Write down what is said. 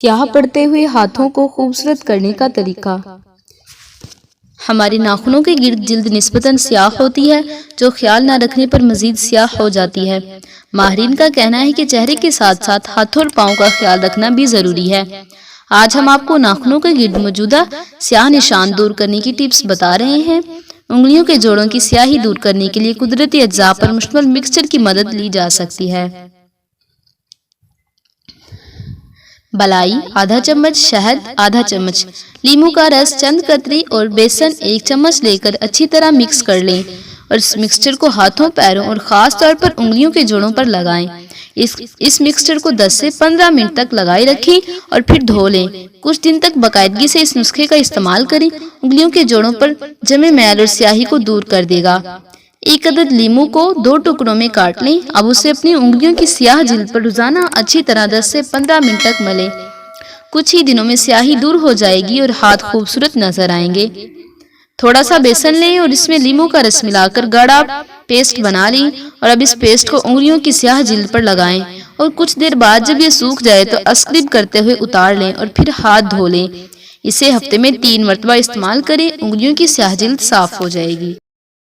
स्याह पड़ते हुए हाथों को खूबसूरत करने का तरीका। हमारे नाखूनों के गिर्द जिल्द निस्बतन स्याह होती है, जो ख्याल न रखने पर मजीद स्याह हो जाती है। माहिरीन का कहना है कि चेहरे के साथ साथ हाथों और पाँव का ख्याल रखना भी जरूरी है। आज हम आपको नाखूनों के गिर्द मौजूदा स्याह निशान दूर करने की टिप्स बता रहे हैं। उंगलियों के जोड़ों की स्याही दूर करने के लिए कुदरती अज्जा पर मुश्तमिल मिक्सचर की मदद ली जा सकती है। बलाई आधा चम्मच, शहद आधा चम्मच, लीमू का रस चंद कतरी और बेसन 1 चम्मच लेकर अच्छी तरह मिक्स कर लें और इस मिक्सचर को हाथों, पैरों और खास तौर पर उंगलियों के जोड़ों पर लगाएं। इस मिक्सचर को 10 से 15 मिनट तक लगाए रखें और फिर धो लें। कुछ दिन तक बाकायदगी से इस नुस्खे का इस्तेमाल करें। उंगलियों के जोड़ों पर जमे मैल और स्याही को दूर कर देगा। 1 अदद लीमू को 2 टुकड़ों में काट लें। अब उसे अपनी उंगलियों की स्याह जिल्द पर रोजाना अच्छी तरह 10 से 15 मिनट तक मलें। कुछ ही दिनों में स्याही दूर हो जाएगी और हाथ खूबसूरत नजर आएंगे। थोड़ा सा बेसन लें और इसमें लीमू का रस मिलाकर गाढ़ा पेस्ट बना लें और अब इस पेस्ट को उंगलियों की स्याह जिल्द पर लगाएं और कुछ देर बाद जब ये सूख जाए तो अस्क्रिब करते हुए उतार लें और फिर हाथ धो लें। इसे हफ्ते में 3 मरतबा इस्तेमाल करें। उंगलियों की स्याह जिल्द साफ हो जाएगी।